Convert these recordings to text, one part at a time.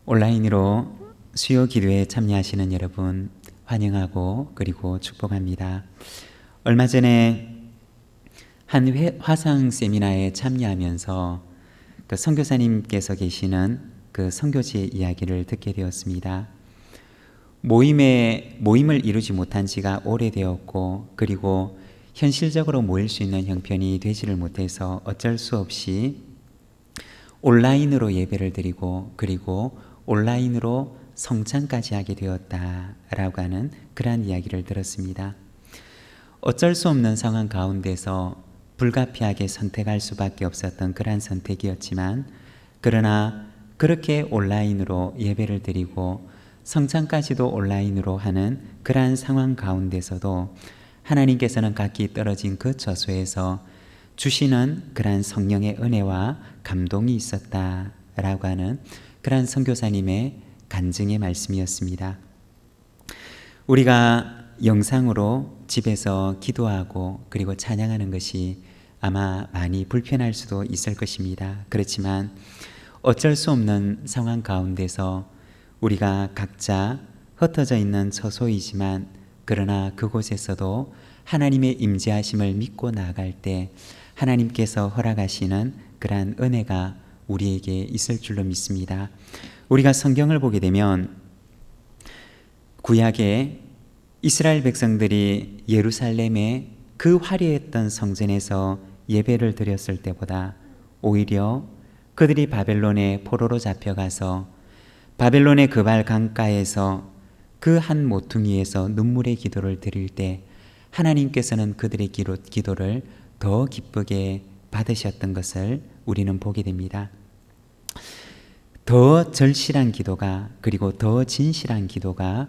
온라인으로 수요 기도에 참여하시는 여러분 환영하고 그리고 축복합니다. 얼마 전에 한 화상 세미나에 참여하면서 그 선교사님께서 계시는 그 선교지의 이야기를 듣게 되었습니다. 모임을 이루지 못한 지가 오래되었고 그리고 현실적으로 모일 수 있는 형편이 되지를 못해서 어쩔 수 없이 온라인으로 예배를 드리고 그리고 온라인으로 성찬까지 하게 되었다라고 하는 그러한 이야기를 들었습니다. 어쩔 수 없는 상황 가운데서 불가피하게 선택할 수밖에 없었던 그러한 선택이었지만 그러나 그렇게 온라인으로 예배를 드리고 성찬까지도 온라인으로 하는 그러한 상황 가운데서도 하나님께서는 각기 떨어진 그 처소에서 주시는 그러한 성령의 은혜와 감동이 있었다라고 하는 그러한 선교사님의 간증의 말씀이었습니다. 우리가 영상으로 집에서 기도하고 그리고 찬양하는 것이 아마 많이 불편할 수도 있을 것입니다. 그렇지만 어쩔 수 없는 상황 가운데서 우리가 각자 흩어져 있는 처소이지만 그러나 그곳에서도 하나님의 임재하심을 믿고 나아갈 때 하나님께서 허락하시는 그러한 은혜가 우리에게 있을 줄로 믿습니다. 우리가 성경을 보게 되면 구약에 이스라엘 백성들이 예루살렘의 그 화려했던 성전에서 예배를 드렸을 때보다 오히려 그들이 바벨론의 포로로 잡혀가서 바벨론의 그발 강가에서 그 한 모퉁이에서 눈물의 기도를 드릴 때 하나님께서는 그들의 기도를 더 기쁘게 받으셨던 것을 우리는 보게 됩니다. 더 절실한 기도가 그리고 더 진실한 기도가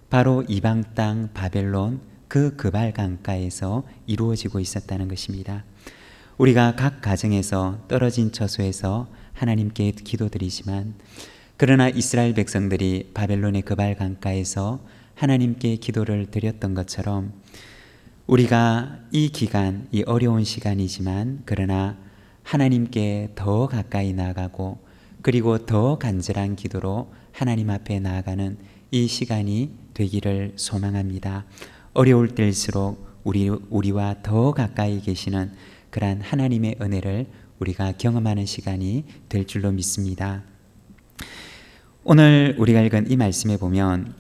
바로 이방 땅 바벨론 그 그발 강가에서 이루어지고 있었다는 것입니다. 우리가 각 가정에서 떨어진 처소에서 하나님께 기도드리지만 그러나 이스라엘 백성들이 바벨론의 그발 강가에서 하나님께 기도를 드렸던 것처럼 우리가 이 기간, 이 어려운 시간이지만 그러나 하나님께 더 가까이 나아가고 그리고 더 간절한 기도로 하나님 앞에 나아가는 이 시간이 되기를 소망합니다. 어려울 때일수록 우리와 더 가까이 계시는 그러한 하나님의 은혜를 우리가 경험하는 시간이 될 줄로 믿습니다. 오늘 우리가 읽은 이 말씀에 보면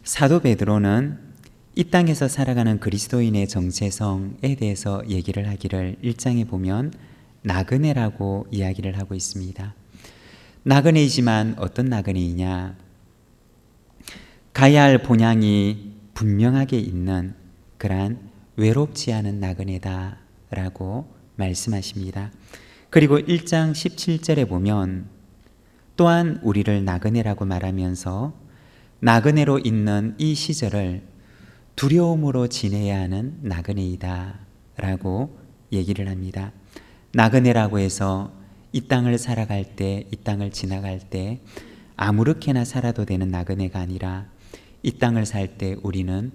사도 베드로는 이 땅에서 살아가는 그리스도인의 정체성에 대해서 얘기를 하기를 1장에 보면 나그네라고 이야기를 하고 있습니다. 나그네이지만 어떤 나그네이냐? 가야 할 본향이 분명하게 있는 그러한 외롭지 않은 나그네다라고 말씀하십니다. 그리고 1장 17절에 보면 또한 우리를 나그네라고 말하면서 나그네로 있는 이 시절을 두려움으로 지내야 하는 나그네이다 라고 얘기를 합니다. 나그네라고 해서 이 땅을 살아갈 때, 이 땅을 지나갈 때 아무렇게나 살아도 되는 나그네가 아니라 이 땅을 살 때 우리는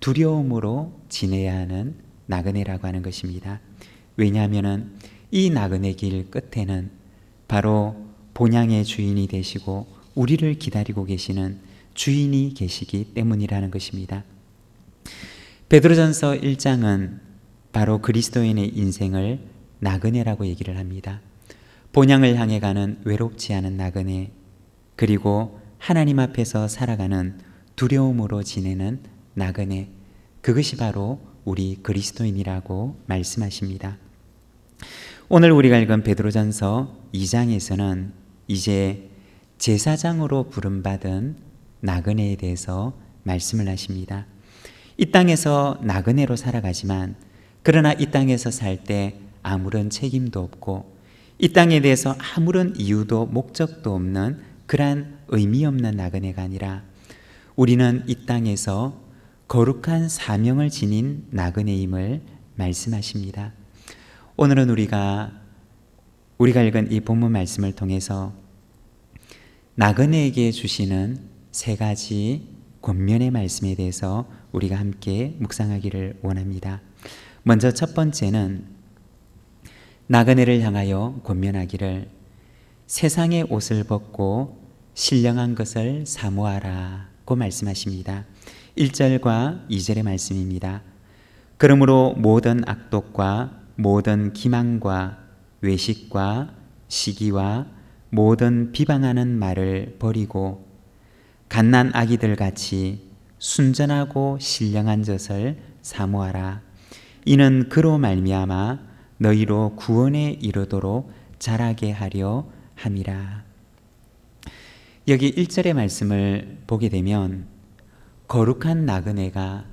두려움으로 지내야 하는 나그네라고 하는 것입니다. 왜냐하면 이 나그네 길 끝에는 바로 본향의 주인이 되시고 우리를 기다리고 계시는 주인이 계시기 때문이라는 것입니다. 베드로전서 1장은 바로 그리스도인의 인생을 나그네라고 얘기를 합니다. 본향을 향해 가는 외롭지 않은 나그네, 그리고 하나님 앞에서 살아가는 두려움으로 지내는 나그네, 그것이 바로 우리 그리스도인이라고 말씀하십니다. 오늘 우리가 읽은 베드로전서 2장에서는 이제 제사장으로 부름받은 나그네에 대해서 말씀을 하십니다. 이 땅에서 나그네로 살아가지만 그러나 이 땅에서 살 때 아무런 책임도 없고 이 땅에 대해서 아무런 이유도 목적도 없는 그러한 의미 없는 나그네가 아니라 우리는 이 땅에서 거룩한 사명을 지닌 나그네임을 말씀하십니다. 오늘은 우리가 읽은 이 본문 말씀을 통해서 나그네에게 주시는 세 가지 권면의 말씀에 대해서 우리가 함께 묵상하기를 원합니다. 먼저 첫 번째는 나그네를 향하여 권면하기를 세상의 옷을 벗고 신령한 것을 사모하라고 말씀하십니다. 1절과 2절의 말씀입니다. 그러므로 모든 악독과 모든 기만과 외식과 시기와 모든 비방하는 말을 버리고 갓난 아기들 같이 순전하고 신령한 젖을 사모하라. 이는 그로 말미암아 너희로 구원에 이르도록 자라게 하려 함이라. 여기 1절의 말씀을 보게 되면 거룩한 나그네가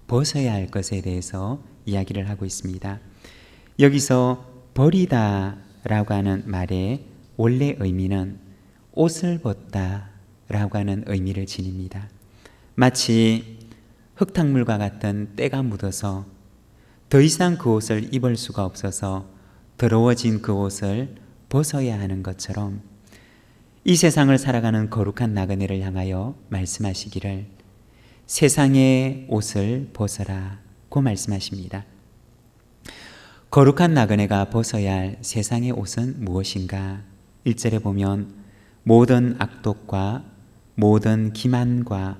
벗어야 할 것에 대해서 이야기를 하고 있습니다. 여기서 버리다 라고 하는 말의 원래 의미는 옷을 벗다 라고 하는 의미를 지닙니다. 마치 흙탕물과 같은 때가 묻어서 더 이상 그 옷을 입을 수가 없어서 더러워진 그 옷을 벗어야 하는 것처럼 이 세상을 살아가는 거룩한 나그네를 향하여 말씀하시기를 세상의 옷을 벗어라고 말씀하십니다. 거룩한 나그네가 벗어야 할 세상의 옷은 무엇인가? 1절에 보면 모든 악독과 모든 기만과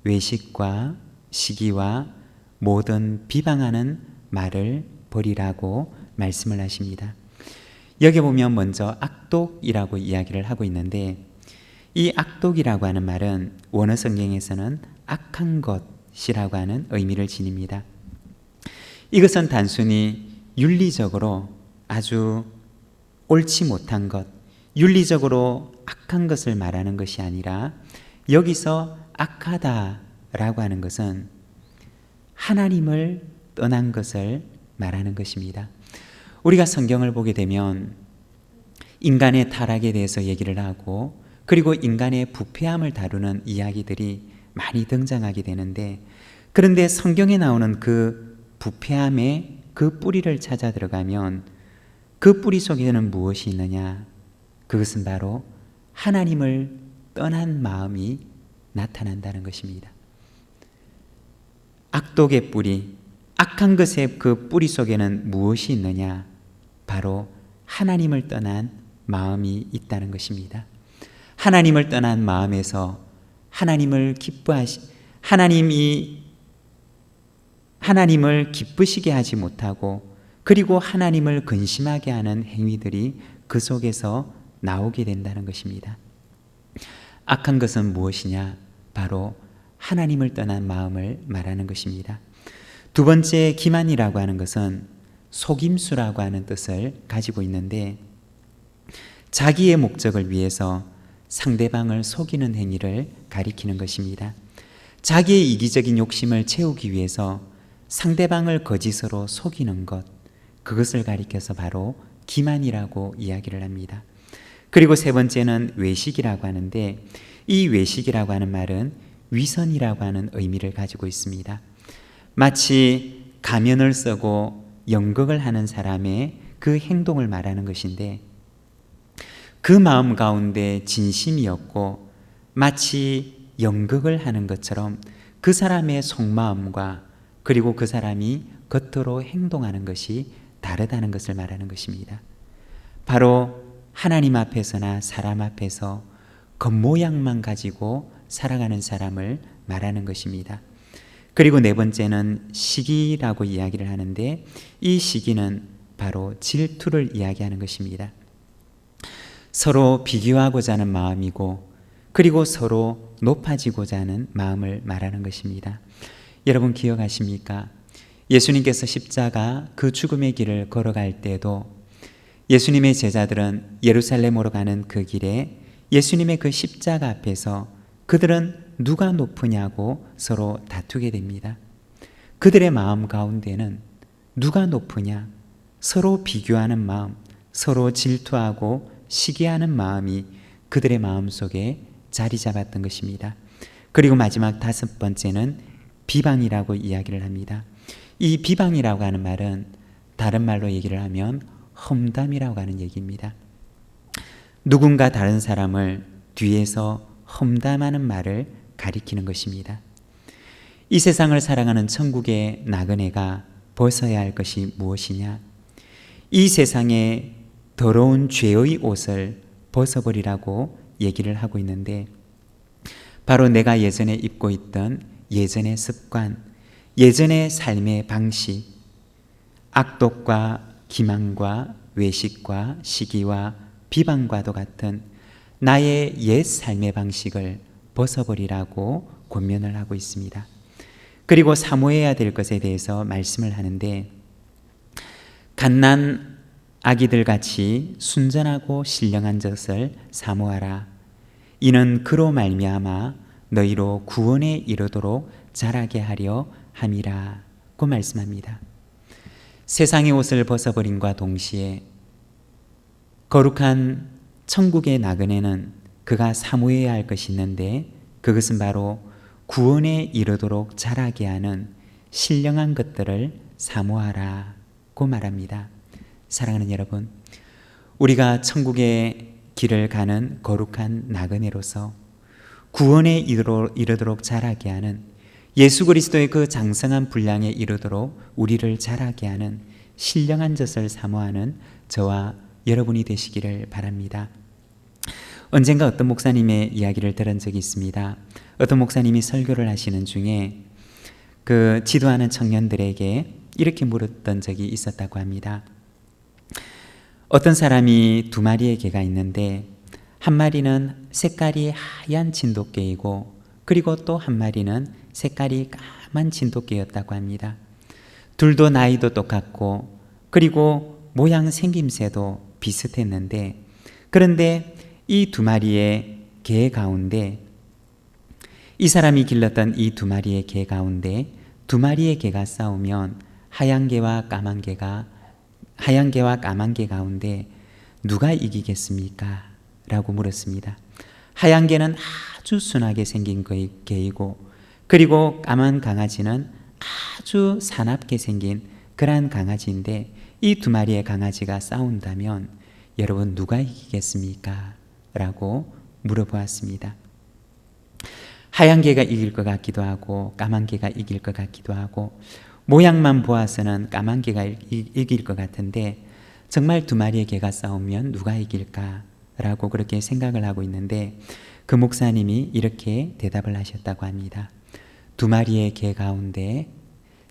외식과 시기와 모든 비방하는 말을 버리라고 말씀을 하십니다. 여기 보면 먼저 악독이라고 이야기를 하고 있는데 이 악독이라고 하는 말은 원어 성경에서는 악한 것이라고 하는 의미를 지닙니다. 이것은 단순히 윤리적으로 아주 옳지 못한 것, 윤리적으로 악한 것을 말하는 것이 아니라 여기서 악하다라고 하는 것은 하나님을 떠난 것을 말하는 것입니다. 우리가 성경을 보게 되면 인간의 타락에 대해서 얘기를 하고 그리고 인간의 부패함을 다루는 이야기들이 많이 등장하게 되는데 그런데 성경에 나오는 그 부패함의 그 뿌리를 찾아 들어가면 그 뿌리 속에는 무엇이 있느냐? 그것은 바로 하나님을 떠난 마음이 나타난다는 것입니다. 악독의 뿌리, 악한 것의 그 뿌리 속에는 무엇이 있느냐? 바로 하나님을 떠난 마음이 있다는 것입니다. 하나님을 떠난 마음에서 하나님을 기쁘시게 하지 못하고 그리고 하나님을 근심하게 하는 행위들이 그 속에서 나오게 된다는 것입니다. 악한 것은 무엇이냐? 바로 하나님을 떠난 마음을 말하는 것입니다. 두 번째 기만이라고 하는 것은 속임수라고 하는 뜻을 가지고 있는데 자기의 목적을 위해서 상대방을 속이는 행위를 가리키는 것입니다. 자기의 이기적인 욕심을 채우기 위해서 상대방을 거짓으로 속이는 것, 그것을 가리켜서 바로 기만이라고 이야기를 합니다. 그리고 세 번째는 외식이라고 하는데 이 외식이라고 하는 말은 위선이라고 하는 의미를 가지고 있습니다. 마치 가면을 쓰고 연극을 하는 사람의 그 행동을 말하는 것인데 그 마음 가운데 진심이 없고 마치 연극을 하는 것처럼 그 사람의 속마음과 그리고 그 사람이 겉으로 행동하는 것이 다르다는 것을 말하는 것입니다. 바로 하나님 앞에서나 사람 앞에서 겉모양만 가지고 살아가는 사람을 말하는 것입니다. 그리고 네 번째는 시기라고 이야기를 하는데 이 시기는 바로 질투를 이야기하는 것입니다. 서로 비교하고자 하는 마음이고 그리고 서로 높아지고자 하는 마음을 말하는 것입니다. 여러분 기억하십니까? 예수님께서 십자가 그 죽음의 길을 걸어갈 때도 예수님의 제자들은 예루살렘으로 가는 그 길에 예수님의 그 십자가 앞에서 그들은 누가 높으냐고 서로 다투게 됩니다. 그들의 마음 가운데는 누가 높으냐, 서로 비교하는 마음, 서로 질투하고 시기하는 마음이 그들의 마음 속에 자리 잡았던 것입니다. 그리고 마지막 다섯 번째는 비방이라고 이야기를 합니다. 이 비방이라고 하는 말은 다른 말로 얘기를 하면 험담이라고 하는 얘기입니다. 누군가 다른 사람을 뒤에서 험담하는 말을 가리키는 것입니다. 이 세상을 살아가는 천국의 나그네가 벗어야 할 것이 무엇이냐? 이 세상에 더러운 죄의 옷을 벗어버리라고 얘기를 하고 있는데, 바로 내가 예전에 입고 있던 예전의 습관, 예전의 삶의 방식, 악독과 기만과 외식과 시기와 비방과도 같은 나의 옛 삶의 방식을 벗어버리라고 권면을 하고 있습니다. 그리고 사모해야 될 것에 대해서 말씀을 하는데, 갓난 아기들 같이 순전하고 신령한 젖을 사모하라. 이는 그로 말미암아 너희로 구원에 이르도록 자라게 하려 함이라고 말씀합니다. 세상의 옷을 벗어버림과 동시에 거룩한 천국의 나그네는 그가 사모해야 할 것이 있는데, 그것은 바로 구원에 이르도록 자라게 하는 신령한 것들을 사모하라고 말합니다. 사랑하는 여러분, 우리가 천국의 길을 가는 거룩한 나그네로서 구원에 이르도록 자라게 하는, 예수 그리스도의 그 장성한 분량에 이르도록 우리를 자라게 하는 신령한 젖을 사모하는 저와 여러분이 되시기를 바랍니다. 언젠가 어떤 목사님의 이야기를 들은 적이 있습니다. 어떤 목사님이 설교를 하시는 중에 그 지도하는 청년들에게 이렇게 물었던 적이 있었다고 합니다. 어떤 사람이 두 마리의 개가 있는데, 한 마리는 색깔이 하얀 진돗개이고, 그리고 또 한 마리는 색깔이 까만 진돗개였다고 합니다. 둘도 나이도 똑같고, 그리고 모양 생김새도 비슷했는데, 그런데 이 두 마리의 개 가운데, 이 사람이 길렀던 이 두 마리의 개 가운데 두 마리의 개가 싸우면 하얀 개와 까만 개 가운데 누가 이기겠습니까? 라고 물었습니다. 하얀 개는 아주 순하게 생긴 개이고, 그리고 까만 강아지는 아주 사납게 생긴 그러한 강아지인데, 이 두 마리의 강아지가 싸운다면 여러분 누가 이기겠습니까? 라고 물어보았습니다. 하얀 개가 이길 것 같기도 하고 까만 개가 이길 것 같기도 하고, 모양만 보아서는 까만 개가 이길 것 같은데, 정말 두 마리의 개가 싸우면 누가 이길까라고 그렇게 생각을 하고 있는데, 그 목사님이 이렇게 대답을 하셨다고 합니다. 두 마리의 개 가운데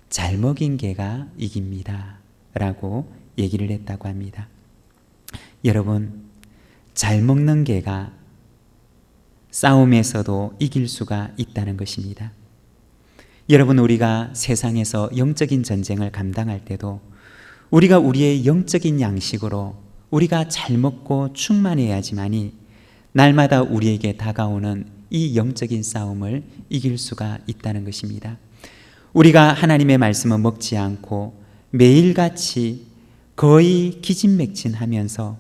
잘 먹인 개가 이깁니다 라고 얘기를 했다고 합니다. 여러분, 잘 먹는 개가 싸움에서도 이길 수가 있다는 것입니다. 여러분, 우리가 세상에서 영적인 전쟁을 감당할 때도 우리가 우리의 영적인 양식으로 우리가 잘 먹고 충만해야지만이 날마다 우리에게 다가오는 이 영적인 싸움을 이길 수가 있다는 것입니다. 우리가 하나님의 말씀을 먹지 않고 매일같이 거의 기진맥진하면서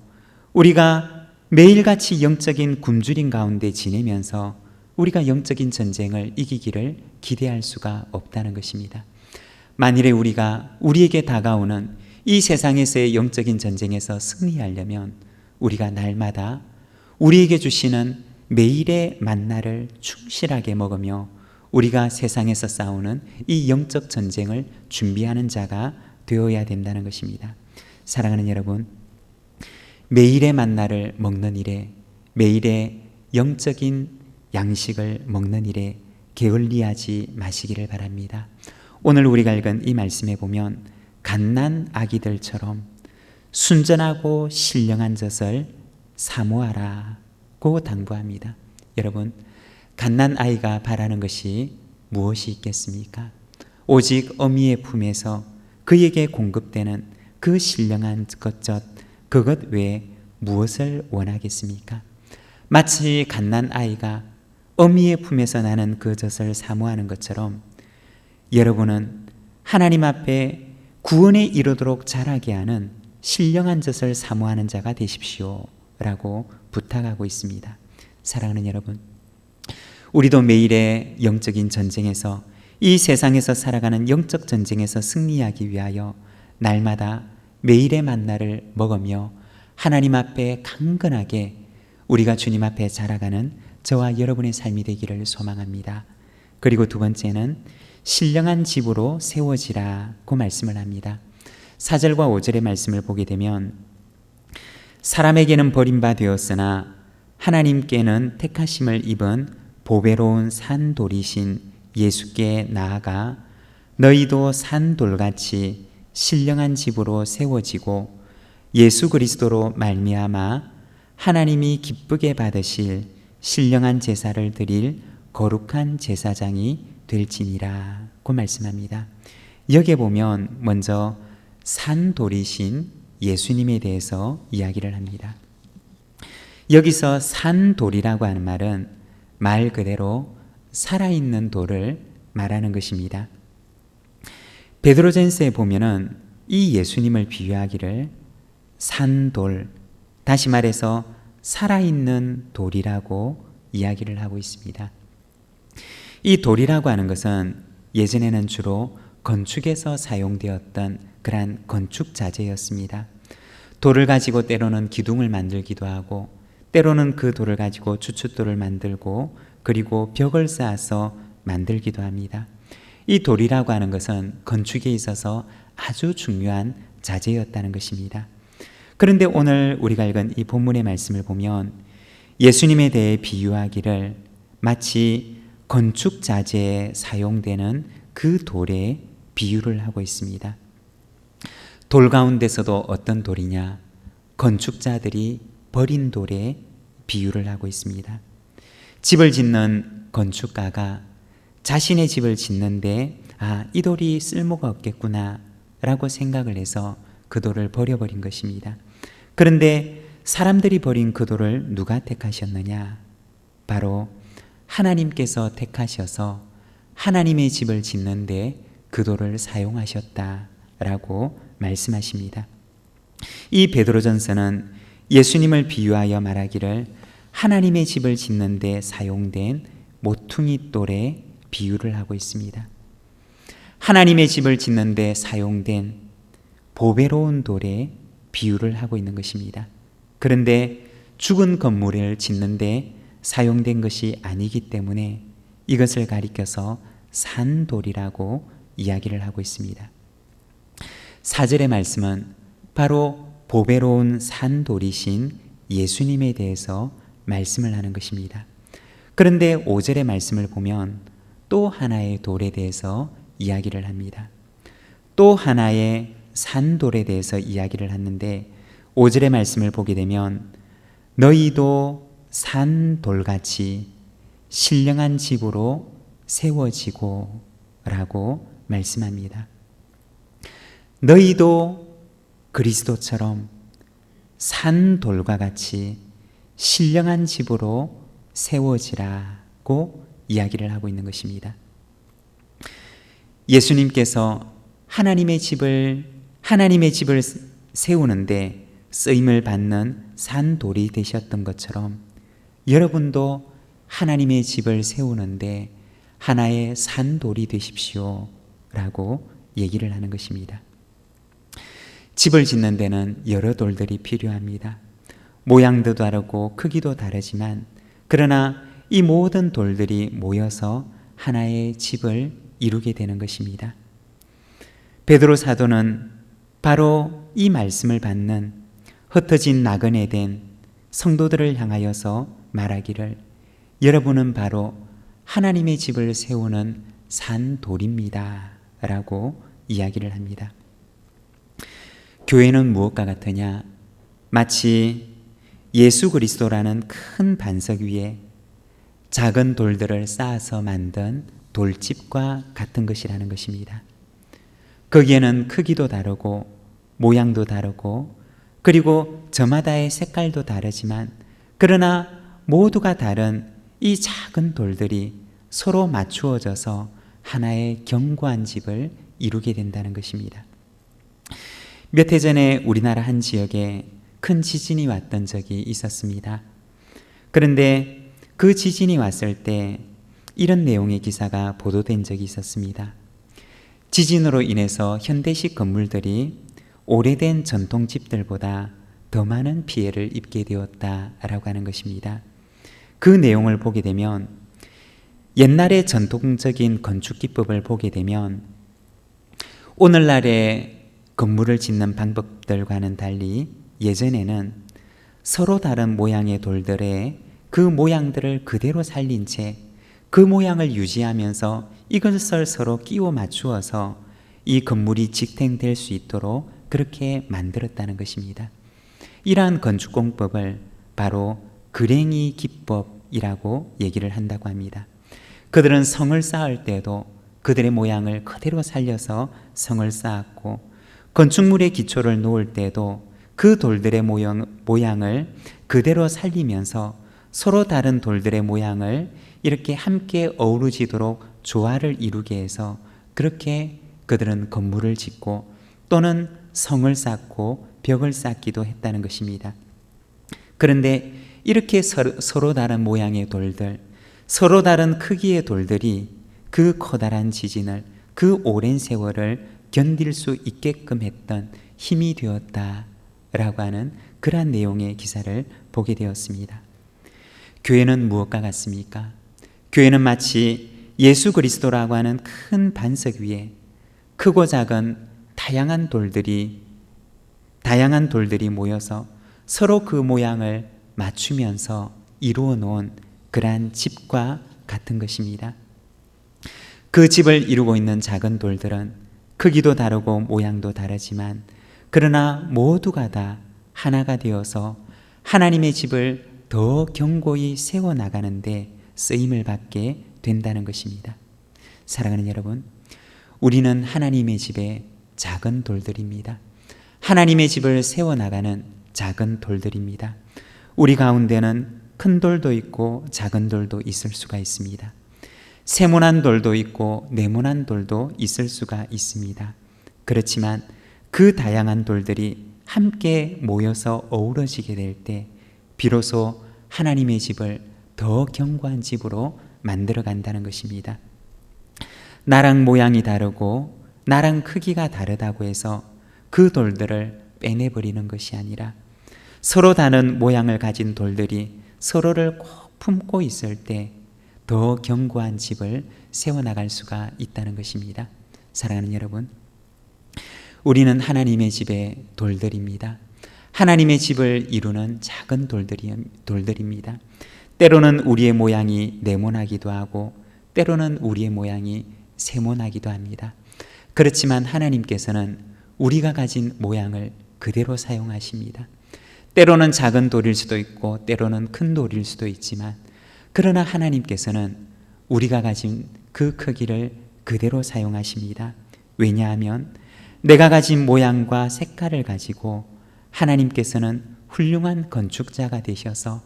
우리가 매일같이 영적인 굶주림 가운데 지내면서 우리가 영적인 전쟁을 이기기를 기대할 수가 없다는 것입니다. 만일에 우리가 우리에게 다가오는 이 세상에서의 영적인 전쟁에서 승리하려면 우리가 날마다 우리에게 주시는 매일의 만나를 충실하게 먹으며 우리가 세상에서 싸우는 이 영적 전쟁을 준비하는 자가 되어야 된다는 것입니다. 사랑하는 여러분, 매일의 만나를 먹는 일에, 매일의 영적인 양식을 먹는 일에 게을리하지 마시기를 바랍니다. 오늘 우리가 읽은 이 말씀에 보면 갓난 아기들처럼 순전하고 신령한 젖을 사모하라고 당부합니다. 여러분, 갓난 아이가 바라는 것이 무엇이 있겠습니까? 오직 어미의 품에서 그에게 공급되는 그 신령한 젖, 그것 외에 무엇을 원하겠습니까? 마치 갓난 아이가 어미의 품에서 나는 그 젖을 사모하는 것처럼 여러분은 하나님 앞에 구원에 이르도록 자라게 하는 신령한 젖을 사모하는 자가 되십시오 라고 부탁하고 있습니다. 사랑하는 여러분, 우리도 매일의 영적인 전쟁에서, 이 세상에서 살아가는 영적 전쟁에서 승리하기 위하여 날마다 매일의 만나를 먹으며 하나님 앞에 강건하게 우리가 주님 앞에 자라가는 저와 여러분의 삶이 되기를 소망합니다. 그리고 두 번째는 신령한 집으로 세워지라고 말씀을 합니다. 4절과 5절의 말씀을 보게 되면 사람에게는 버림받되었으나 하나님께는 택하심을 입은 보배로운 산돌이신 예수께 나아가 너희도 산돌같이 신령한 집으로 세워지고 예수 그리스도로 말미암아 하나님이 기쁘게 받으실 신령한 제사를 드릴 거룩한 제사장이 될지니라고 말씀합니다. 여기에 보면 먼저 산돌이신 예수님에 대해서 이야기를 합니다. 여기서 산돌이라고 하는 말은 말 그대로 살아있는 돌을 말하는 것입니다. 베드로전서에 보면은 이 예수님을 비유하기를 산돌, 다시 말해서 살아있는 돌이라고 이야기를 하고 있습니다. 이 돌이라고 하는 것은 예전에는 주로 건축에서 사용되었던 그러한 건축 자재였습니다. 돌을 가지고 때로는 기둥을 만들기도 하고 때로는 그 돌을 가지고 주춧돌을 만들고 그리고 벽을 쌓아서 만들기도 합니다. 이 돌이라고 하는 것은 건축에 있어서 아주 중요한 자재였다는 것입니다. 그런데 오늘 우리가 읽은 이 본문의 말씀을 보면 예수님에 대해 비유하기를 마치 건축 자재에 사용되는 그 돌에 비유를 하고 있습니다. 돌 가운데서도 어떤 돌이냐? 건축자들이 버린 돌에 비유를 하고 있습니다. 집을 짓는 건축가가 자신의 집을 짓는데 이 돌이 쓸모가 없겠구나 라고 생각을 해서 그 돌을 버려버린 것입니다. 그런데 사람들이 버린 그 돌을 누가 택하셨느냐? 바로 하나님께서 택하셔서 하나님의 집을 짓는데 그 돌을 사용하셨다라고 말씀하십니다. 이 베드로전서는 예수님을 비유하여 말하기를 하나님의 집을 짓는 데 사용된 모퉁이 돌에 비유를 하고 있습니다. 하나님의 집을 짓는 데 사용된 보배로운 돌에 비유를 하고 있는 것입니다. 그런데 죽은 건물을 짓는 데 사용된 것이 아니기 때문에 이것을 가리켜서 산돌이라고 이야기를 하고 있습니다. 4절의 말씀은 바로 보배로운 산돌이신 예수님에 대해서 말씀을 하는 것입니다. 그런데 5절의 말씀을 보면 또 하나의 돌에 대해서 이야기를 합니다. 또 하나의 산돌에 대해서 이야기를 하는데 5절의 말씀을 보게 되면 너희도 산돌같이 신령한 집으로 세워지고 라고 말씀합니다. 너희도 그리스도처럼 산돌과 같이 신령한 집으로 세워지라고 이야기를 하고 있는 것입니다. 예수님께서 하나님의 집을 세우는데 쓰임을 받는 산돌이 되셨던 것처럼 여러분도 하나님의 집을 세우는데 하나의 산돌이 되십시오 라고 얘기를 하는 것입니다. 집을 짓는 데는 여러 돌들이 필요합니다. 모양도 다르고 크기도 다르지만 그러나 이 모든 돌들이 모여서 하나의 집을 이루게 되는 것입니다. 베드로 사도는 바로 이 말씀을 받는 흩어진 나그네 된 성도들을 향하여서 말하기를 여러분은 바로 하나님의 집을 세우는 산돌입니다 라고 이야기를 합니다. 교회는 무엇과 같으냐? 마치 예수 그리스도라는 큰 반석 위에 작은 돌들을 쌓아서 만든 돌집과 같은 것이라는 것입니다. 거기에는 크기도 다르고 모양도 다르고 그리고 저마다의 색깔도 다르지만 그러나 모두가 다른 이 작은 돌들이 서로 맞추어져서 하나의 견고한 집을 이루게 된다는 것입니다. 몇 해 전에 우리나라 한 지역에 큰 지진이 왔던 적이 있었습니다. 그런데 그 지진이 왔을 때 이런 내용의 기사가 보도된 적이 있었습니다. 지진으로 인해서 현대식 건물들이 오래된 전통집들보다 더 많은 피해를 입게 되었다라고 하는 것입니다. 그 내용을 보게 되면 옛날의 전통적인 건축 기법을 보게 되면 오늘날의 건물을 짓는 방법들과는 달리 예전에는 서로 다른 모양의 돌들에 그 모양들을 그대로 살린 채 그 모양을 유지하면서 이것을 서로 끼워 맞추어서 이 건물이 지탱될 수 있도록 그렇게 만들었다는 것입니다. 이러한 건축공법을 바로 그랭이 기법이라고 얘기를 한다고 합니다. 그들은 성을 쌓을 때도 그들의 모양을 그대로 살려서 성을 쌓았고, 건축물의 기초를 놓을 때도 그 돌들의 모양을 그대로 살리면서 서로 다른 돌들의 모양을 이렇게 함께 어우러지도록 조화를 이루게 해서 그렇게 그들은 건물을 짓고 또는 성을 쌓고 벽을 쌓기도 했다는 것입니다. 그런데 이렇게 서로 다른 모양의 돌들, 서로 다른 크기의 돌들이 그 커다란 지진을, 그 오랜 세월을 견딜 수 있게끔 했던 힘이 되었다라고 하는 그러한 내용의 기사를 보게 되었습니다. 교회는 무엇과 같습니까? 교회는 마치 예수 그리스도라고 하는 큰 반석 위에 크고 작은 다양한 돌들이 모여서 서로 그 모양을 맞추면서 이루어 놓은 그러한 집과 같은 것입니다. 그 집을 이루고 있는 작은 돌들은 크기도 다르고 모양도 다르지만 그러나 모두가 다 하나가 되어서 하나님의 집을 더 견고히 세워나가는데 쓰임을 받게 된다는 것입니다. 사랑하는 여러분, 우리는 하나님의 집의 작은 돌들입니다. 하나님의 집을 세워나가는 작은 돌들입니다. 우리 가운데는 큰 돌도 있고 작은 돌도 있을 수가 있습니다. 세모난 돌도 있고 네모난 돌도 있을 수가 있습니다. 그렇지만 그 다양한 돌들이 함께 모여서 어우러지게 될 때 비로소 하나님의 집을 더 견고한 집으로 만들어 간다는 것입니다. 나랑 모양이 다르고 나랑 크기가 다르다고 해서 그 돌들을 빼내버리는 것이 아니라 서로 다른 모양을 가진 돌들이 서로를 꼭 품고 있을 때 더 견고한 집을 세워나갈 수가 있다는 것입니다. 사랑하는 여러분, 우리는 하나님의 집의 돌들입니다. 하나님의 집을 이루는 작은 돌들입니다. 때로는 우리의 모양이 네모나기도 하고 때로는 우리의 모양이 세모나기도 합니다. 그렇지만 하나님께서는 우리가 가진 모양을 그대로 사용하십니다. 때로는 작은 돌일 수도 있고 때로는 큰 돌일 수도 있지만 그러나 하나님께서는 우리가 가진 그 크기를 그대로 사용하십니다. 왜냐하면 내가 가진 모양과 색깔을 가지고 하나님께서는 훌륭한 건축자가 되셔서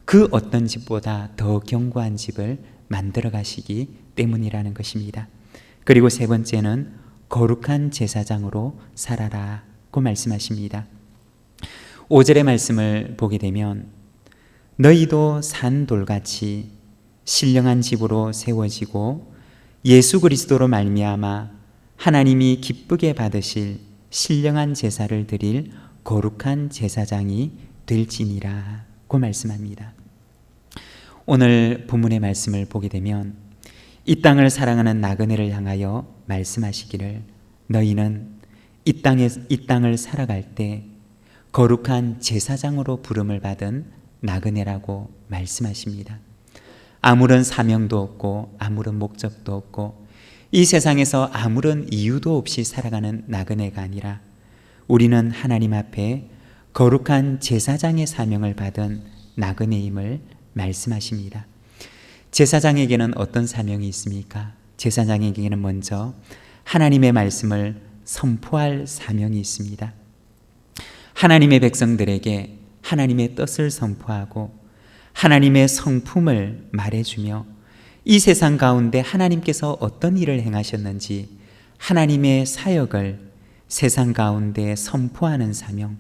그 어떤 집보다 더 견고한 집을 만들어 가시기 때문이라는 것입니다. 그리고 세 번째는 거룩한 제사장으로 살아라고 말씀하십니다. 5절의 말씀을 보게 되면 너희도 산돌같이 신령한 집으로 세워지고 예수 그리스도로 말미암아 하나님이 기쁘게 받으실 신령한 제사를 드릴 거룩한 제사장이 될지니라고 말씀합니다. 오늘 본문의 말씀을 보게 되면 이 땅을 사랑하는 나그네를 향하여 말씀하시기를 너희는 이 땅을 살아갈 때 거룩한 제사장으로 부름을 받은 나그네라고 말씀하십니다. 아무런 사명도 없고 아무런 목적도 없고 이 세상에서 아무런 이유도 없이 살아가는 나그네가 아니라 우리는 하나님 앞에 거룩한 제사장의 사명을 받은 나그네임을 말씀하십니다. 제사장에게는 어떤 사명이 있습니까? 제사장에게는 먼저 하나님의 말씀을 선포할 사명이 있습니다. 하나님의 백성들에게 하나님의 뜻을 선포하고 하나님의 성품을 말해주며 이 세상 가운데 하나님께서 어떤 일을 행하셨는지 하나님의 사역을 세상 가운데 선포하는 사명,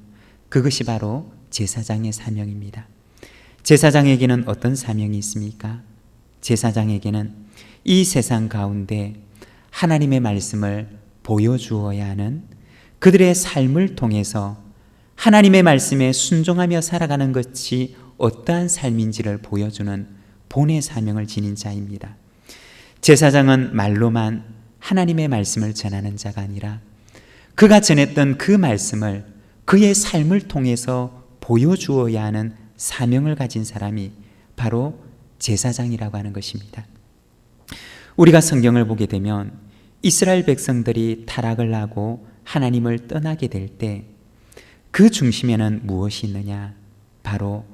그것이 바로 제사장의 사명입니다. 제사장에게는 어떤 사명이 있습니까? 제사장에게는 이 세상 가운데 하나님의 말씀을 보여주어야 하는, 그들의 삶을 통해서 하나님의 말씀에 순종하며 살아가는 것이 어떠한 삶인지를 보여주는 본의 사명을 지닌 자입니다. 제사장은 말로만 하나님의 말씀을 전하는 자가 아니라 그가 전했던 그 말씀을 그의 삶을 통해서 보여주어야 하는 사명을 가진 사람이 바로 제사장이라고 하는 것입니다. 우리가 성경을 보게 되면 이스라엘 백성들이 타락을 하고 하나님을 떠나게 될 때 그 중심에는 무엇이 있느냐? 바로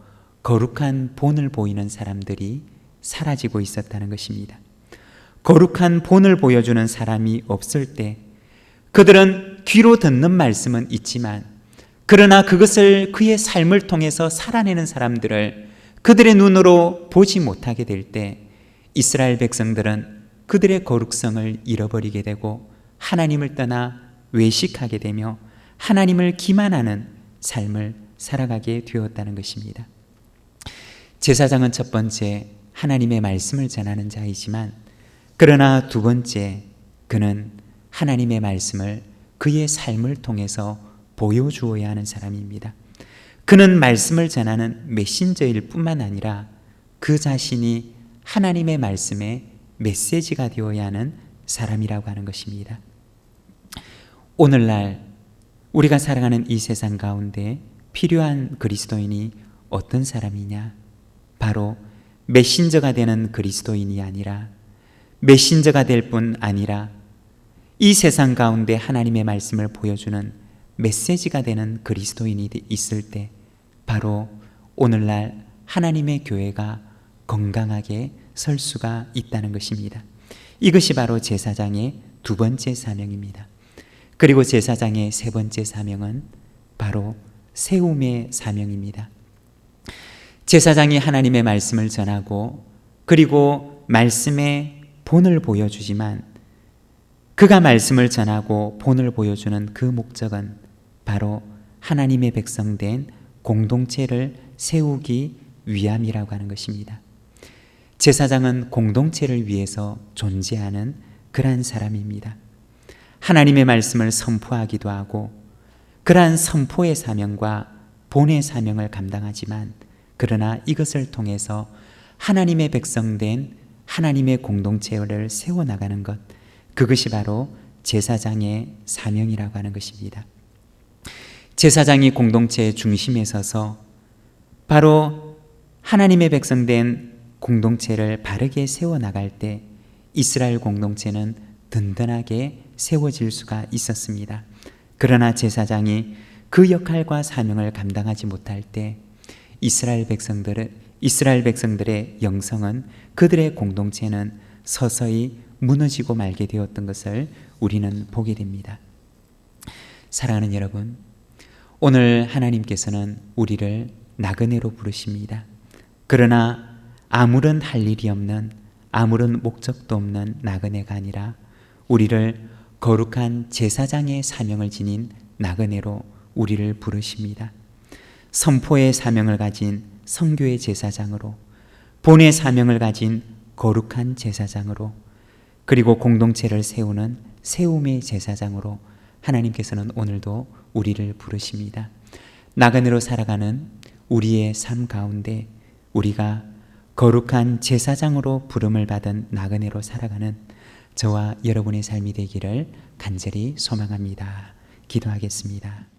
거룩한 본을 보이는 사람들이 사라지고 있었다는 것입니다. 거룩한 본을 보여주는 사람이 없을 때 그들은 귀로 듣는 말씀은 있지만 그러나 그것을 그의 삶을 통해서 살아내는 사람들을 그들의 눈으로 보지 못하게 될 때 이스라엘 백성들은 그들의 거룩성을 잃어버리게 되고 하나님을 떠나 외식하게 되며 하나님을 기만하는 삶을 살아가게 되었다는 것입니다. 제사장은 첫 번째 하나님의 말씀을 전하는 자이지만 그러나 두 번째 그는 하나님의 말씀을 그의 삶을 통해서 보여주어야 하는 사람입니다. 그는 말씀을 전하는 메신저일 뿐만 아니라 그 자신이 하나님의 말씀의 메시지가 되어야 하는 사람이라고 하는 것입니다. 오늘날 우리가 살아가는 이 세상 가운데 필요한 그리스도인이 어떤 사람이냐? 바로 메신저가 되는 그리스도인이 아니라 메신저가 될 뿐 아니라 이 세상 가운데 하나님의 말씀을 보여주는 메시지가 되는 그리스도인이 있을 때 바로 오늘날 하나님의 교회가 건강하게 설 수가 있다는 것입니다. 이것이 바로 제사장의 두 번째 사명입니다. 그리고 제사장의 세 번째 사명은 바로 세움의 사명입니다. 제사장이 하나님의 말씀을 전하고 그리고 말씀의 본을 보여주지만 그가 말씀을 전하고 본을 보여주는 그 목적은 바로 하나님의 백성된 공동체를 세우기 위함이라고 하는 것입니다. 제사장은 공동체를 위해서 존재하는 그러한 사람입니다. 하나님의 말씀을 선포하기도 하고 그러한 선포의 사명과 본의 사명을 감당하지만 그러나 이것을 통해서 하나님의 백성된 하나님의 공동체를 세워나가는 것, 그것이 바로 제사장의 사명이라고 하는 것입니다. 제사장이 공동체의 중심에 서서 바로 하나님의 백성된 공동체를 바르게 세워나갈 때 이스라엘 공동체는 든든하게 세워질 수가 있었습니다. 그러나 제사장이 그 역할과 사명을 감당하지 못할 때 이스라엘 백성들의 영성은 그들의 공동체는 서서히 무너지고 말게 되었던 것을 우리는 보게 됩니다. 사랑하는 여러분, 오늘 하나님께서는 우리를 나그네로 부르십니다. 그러나 아무런 할 일이 없는, 아무런 목적도 없는 나그네가 아니라 우리를 거룩한 제사장의 사명을 지닌 나그네로 우리를 부르십니다. 선포의 사명을 가진 선교의 제사장으로, 본의 사명을 가진 거룩한 제사장으로, 그리고 공동체를 세우는 세움의 제사장으로 하나님께서는 오늘도 우리를 부르십니다. 나그네로 살아가는 우리의 삶 가운데 우리가 거룩한 제사장으로 부름을 받은 나그네로 살아가는 저와 여러분의 삶이 되기를 간절히 소망합니다. 기도하겠습니다.